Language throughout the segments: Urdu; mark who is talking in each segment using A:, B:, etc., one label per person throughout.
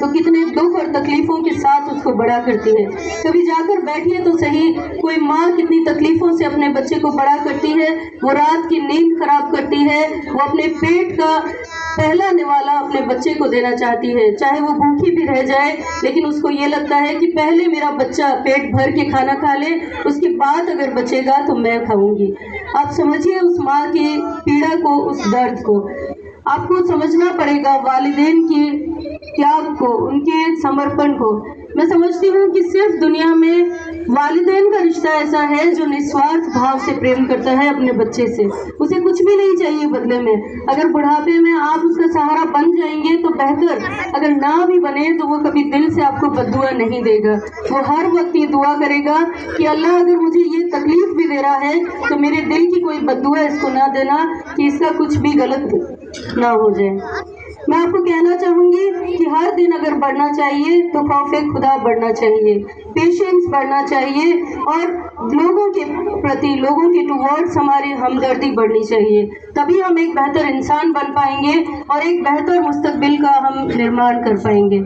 A: تو کتنے دکھ اور تکلیفوں کے ساتھ اس کو بڑا کرتی ہے. کبھی جا کر بیٹھیے تو صحیح, کوئی ماں کتنی تکلیفوں سے اپنے بچے کو بڑا کرتی ہے. وہ رات کی نیند خراب کرتی ہے, وہ اپنے پیٹ کا پہلا نوالا اپنے بچے کو دینا چاہتی ہے, چاہے وہ بھوکی بھی رہ جائے, لیکن اس کو یہ لگتا ہے کہ پہلے میرا بچہ پیٹ بھر کے کھانا کھا لے, اس کے بعد اگر بچے گا تو میں کھاؤں گی. آپ سمجھیے اس ماں کی پیڑا کو, اس درد کو. آپ کو سمجھنا پڑے گا والدین کی تیاگ کو, ان کے سمرپن کو. میں سمجھتی ہوں کہ صرف دنیا میں والدین کا رشتہ ایسا ہے جو نسوارتھ بھاو سے پریم کرتا ہے اپنے بچے سے. اسے کچھ بھی نہیں چاہیے بدلے میں. اگر بڑھاپے میں آپ اس کا سہارا بن جائیں گے تو بہتر, اگر نہ بھی بنے تو وہ کبھی دل سے آپ کو بد دعا نہیں دے گا. وہ ہر وقت یہ دعا کرے گا کہ اللہ اگر مجھے یہ تکلیف بھی دے رہا ہے تو میرے دل کی کوئی بد دعا اس کو نہ دینا کہ اس کا کچھ بھی غلط نہ ہو جائے. میں آپ کو کہنا چاہوں گی کہ ہر دن اگر بڑھنا چاہیے تو خوف خدا بڑھنا چاہیے, پیشنس بڑھنا چاہیے, اور لوگوں کے پرتی, لوگوں کے ٹوورڈز ہماری ہمدردی بڑھنی چاہیے. تبھی ہم ایک بہتر انسان بن پائیں گے اور ایک بہتر مستقبل کا ہم نرمان کر پائیں گے.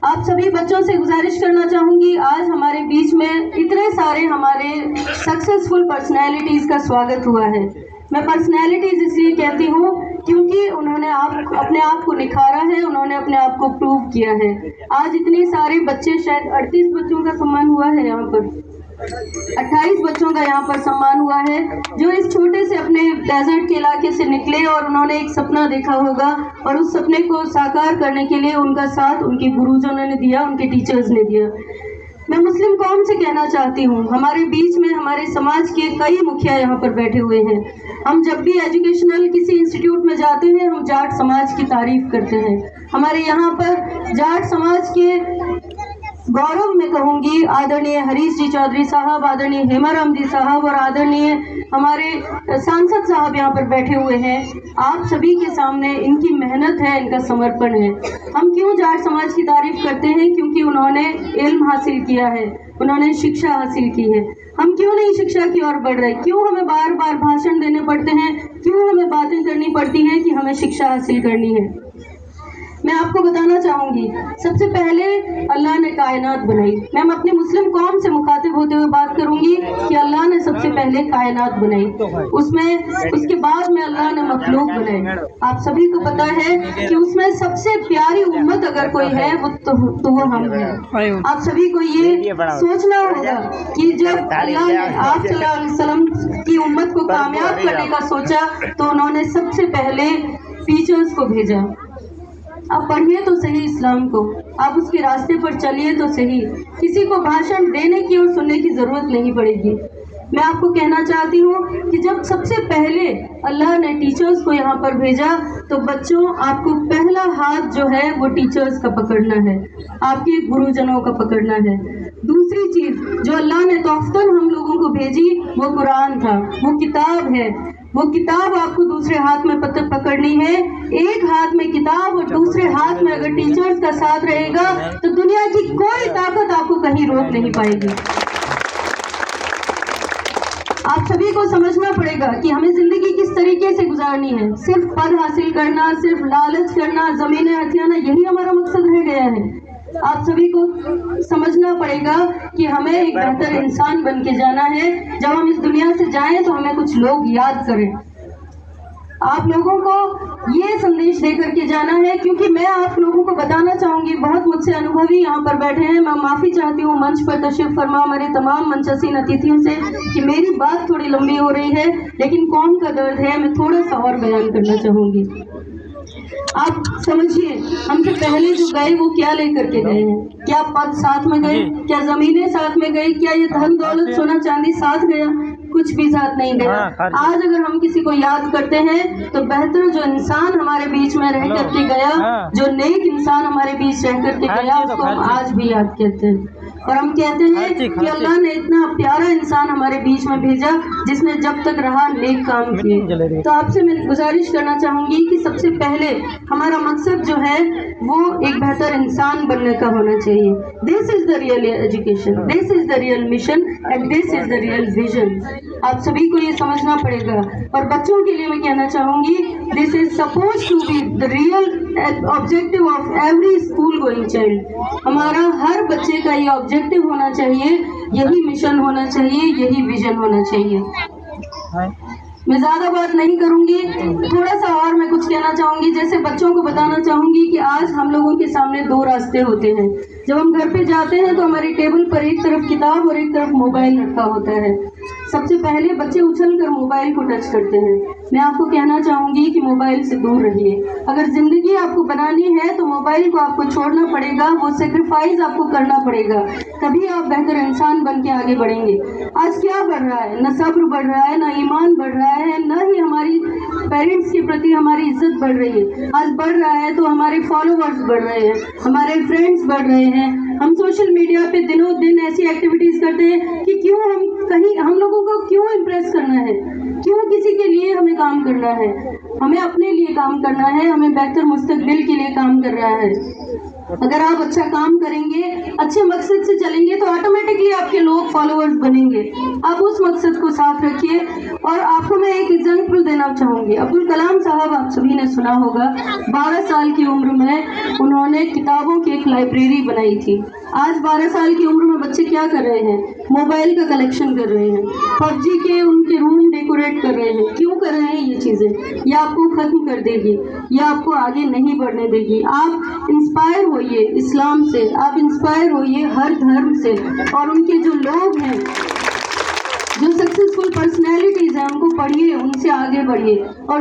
A: آپ سبھی بچوں سے گزارش کرنا چاہوں گی, آج ہمارے بیچ میں اتنے سارے ہمارے سکسیسفل پرسنالٹیز کا سواگت ہوا ہے. میں پرسنالٹیز اس لیے کہتی ہوں کیونکہ انہوں نے اپنے آپ کو نکھارا ہے, انہوں نے اپنے آپ کو پروو کیا ہے. آج اتنے سارے بچے, شاید 38 بچوں کا سمان ہوا ہے یہاں پر, 28 بچوں کا یہاں پر سمان ہوا ہے, جو اس چھوٹے سے اپنے ڈیزرٹ کے علاقے سے نکلے اور انہوں نے ایک سپنا دیکھا ہوگا, اور اس سپنے کو ساکار کرنے کے لیے ان کا ساتھ ان کے گروجنوں نے دیا, ان کے ٹیچرز نے دیا. میں مسلم قوم سے کہنا چاہتی ہوں, ہمارے بیچ میں ہمارے سماج کے کئی مکھیا یہاں پر بیٹھے ہوئے ہیں. ہم جب بھی ایجوکیشنل کسی انسٹیٹیوٹ میں جاتے ہیں ہم جاٹ سماج کی تعریف کرتے ہیں. ہمارے یہاں پر جاٹ سماج کے گورو میں کہوں گی آدرنیہ ہریش جی چودھری صاحب, آدرنیہ ہیما رام جی صاحب, اور آدرنیہ ہمارے سانسد صاحب یہاں پر بیٹھے ہوئے ہیں. آپ سبھی کے سامنے ان کی محنت ہے, ان کا سمرپن ہے. ہم کیوں جاٹ سماج کی تعریف کرتے ہیں؟ کیونکہ انہوں نے علم حاصل کیا ہے, انہوں نے شکشا حاصل کی ہے. ہم کیوں نہیں شکشا کی اور بڑھ رہے؟ کیوں ہمیں بار بار بھاشن دینے پڑتے ہیں؟ کیوں ہمیں باتیں کرنی پڑتی ہیں کہ ہمیں شکشا حاصل کرنی ہے؟ میں آپ کو بتانا چاہوں گی, سب سے پہلے اللہ نے کائنات بنائی. میں اپنی مسلم قوم سے مخاطب ہوتے ہوئے بات کروں گی کہ اللہ نے سب سے پہلے کائنات بنائی, اس کے بعد میں اللہ نے مخلوق بنائے. آپ سبھی کو پتا ہے کہ اس میں سب سے پیاری امت اگر کوئی ہے تو وہ ہم ہیں. آپ سبھی کو یہ سوچنا ہوگا کہ جب اللہ نے آپ صلی اللہ علیہ وسلم کی امت کو کامیاب کرنے کا سوچا تو انہوں نے سب سے پہلے ٹیچرز کو بھیجا. آپ پڑھیے تو صحیح اسلام کو, آپ اس کے راستے پر چلیے تو صحیح. کسی کو بھاشن دینے کی اور سننے کی ضرورت نہیں پڑے گی. میں آپ کو کہنا چاہتی ہوں کہ جب سب سے پہلے اللہ نے ٹیچرز کو یہاں پر بھیجا تو بچوں آپ کو پہلا ہاتھ جو ہے وہ ٹیچرز کا پکڑنا ہے, آپ کے گروجنوں کا پکڑنا ہے. دوسری چیز جو اللہ نے تحفتاً ہم لوگوں کو بھیجی وہ قرآن تھا, وہ کتاب ہے. وہ کتاب آپ کو دوسرے ہاتھ میں پکڑنی ہے. ایک ہاتھ میں کتاب اور دوسرے ہاتھ میں اگر ٹیچرز کا ساتھ رہے گا تو دنیا کی کوئی طاقت آپ کو کہیں روک نہیں پائے گی. آپ سبھی کو سمجھنا پڑے گا کہ ہمیں زندگی کس طریقے سے گزارنی ہے. صرف پد حاصل کرنا, صرف لالچ کرنا, زمینیں ہتھیانا, یہی ہمارا مقصد رہ گیا ہے. آپ سبھی کو سمجھنا پڑے گا کہ ہمیں ایک بہتر انسان بن کے جانا ہے. جب ہم اس دنیا سے جائیں تو ہمیں کچھ لوگ یاد کریں. آپ لوگوں کو یہ سندیش دے کر کے جانا ہے, کیونکہ میں آپ لوگوں کو بتانا چاہوں گی, بہت مجھ سے انوبھوی یہاں پر بیٹھے ہیں. میں معافی چاہتی ہوں منچ پر تشریف فرما ہمارے تمام منچسین اتیتھیوں سے کہ میری بات تھوڑی لمبی ہو رہی ہے, لیکن قوم کا درد ہے, میں تھوڑا سا اور بیان کرنا چاہوں گی. آپ سمجھیے ہم سے پہلے جو گئے وہ کیا لے کر کے گئے ہیں؟ کیا پد ساتھ میں گئے؟ کیا زمینیں ساتھ میں گئی؟ کیا یہ دھن دولت سونا چاندی ساتھ گیا؟ کچھ بھی ساتھ نہیں گیا. آج اگر ہم کسی کو یاد کرتے ہیں تو بہتر جو انسان ہمارے بیچ میں رہ کر کے گیا, جو نیک انسان ہمارے بیچ رہ کر کے گیا, اس کو ہم آج بھی یاد کرتے ہیں. اور ہم کہتے ہیں کہ اللہ نے اتنا پیارا انسان ہمارے بیچ میں بھیجا جس نے جب تک رہا نیک کام کیے. تو آپ سے میں گزارش کرنا چاہوں گی کہ سب سے پہلے ہمارا مقصد جو ہے وہ ایک بہتر انسان بننے کا ہونا چاہیے. This is the real education, this is the real mission and this is the real vision. آپ سبھی کو یہ سمجھنا پڑے گا. اور بچوں کے لیے میں کہنا چاہوں گی, this is supposed to be the real objective of every school going child. ہمارا ہر بچے کا یہ آبجیکٹو ہونا چاہیے, یہی مشن ہونا چاہیے, یہی ویژن ہونا چاہیے. میں زیادہ بات نہیں کروں گی, تھوڑا سا اور میں کچھ کہنا چاہوں گی. جیسے بچوں کو بتانا چاہوں گی کہ آج ہم لوگوں کے سامنے دو راستے ہوتے ہیں. جب ہم گھر پہ جاتے ہیں تو ہماری ٹیبل پر ایک طرف کتاب اور ایک طرف موبائل رکھا ہوتا ہے. سب سے پہلے بچے اچھل کر موبائل کو ٹچ کرتے ہیں. میں آپ کو کہنا چاہوں گی کہ موبائل سے دور رہیے. اگر زندگی آپ کو بنانی ہے تو موبائل کو آپ کو چھوڑنا پڑے گا, وہ سیکریفائز آپ کو کرنا پڑے گا, تبھی آپ بہتر انسان بن کے آگے بڑھیں گے. آج کیا بڑھ رہا ہے؟ نہ صبر بڑھ رہا ہے, نہ ایمان بڑھ رہا ہے, نہ ہی ہماری پیرنٹس کے پرتی ہماری عزت بڑھ رہی ہے. آج بڑھ رہا ہے تو ہمارے فالوورز بڑھ رہے ہیں, ہمارے فرینڈس بڑھ رہے ہیں. ہم سوشل میڈیا پہ دنوں دن ایسی ایکٹیویٹیز کرتے ہیں کہ کیوں ہم لوگوں کو کیوں امپریس کرنا ہے, کیوں کسی کے لیے ہمیں کام کرنا ہے. ہمیں اپنے لیے کام کرنا ہے, ہمیں بہتر مستقبل کے لیے کام کر رہا ہے. اگر آپ اچھا کام کریں گے, اچھے مقصد سے چلیں گے تو آٹومیٹکلی آپ کے لوگ فالوورز بنیں گے. آپ اس مقصد کو ساتھ رکھیے. اور آپ کو میں ایک ایگزامپل دینا چاہوں گی. عبدالکلام صاحب آپ سبھی نے سنا ہوگا, 12 سال کی عمر میں انہوں نے کتابوں کی ایک لائبریری بنائی تھی. آج 12 سال کی عمر میں بچے کیا کر رہے ہیں؟ موبائل کا کلیکشن کر رہے ہیں, PUBG کے ان کے روم ڈیکوریٹ کر رہے ہیں. کیوں کر رہے ہیں یہ چیزیں؟ یہ آپ کو ختم کر دے گی, یہ آپ کو آگے نہیں بڑھنے دے گی. آپ انسپائر ہوئیے اسلام سے, آپ انسپائر ہوئیے ہر دھرم سے, اور ان کے جو لوگ ہیں, جو سکسیسفل پرسنالٹیز ہیں, ان کو پڑھیے, ان سے آگے بڑھیے. اور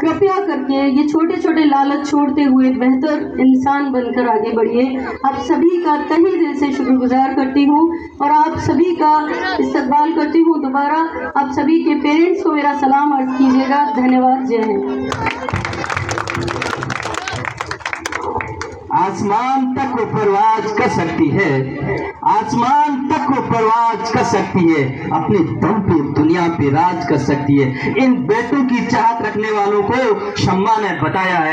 A: کرپیا کر کے یہ چھوٹے چھوٹے لالچ چھوڑتے ہوئے بہتر انسان بن کر آگے بڑھیے. آپ سبھی کا تہہ دل سے شکر گزار کرتی ہوں, اور آپ سبھی کا استقبال کرتی ہوں دوبارہ. آپ سبھی کے پیرنٹس کو میرا سلام عرض کیجیے گا. دھنیہ واد. جے ہند.
B: آسمان تک وہ پرواز کر سکتی ہے, آسمان تک وہ پرواز کر سکتی ہے, اپنے دم پہ دنیا پہ راج کر سکتی ہے. ان بیٹوں کی چاہت رکھنے والوں کو شمع نے بتایا ہے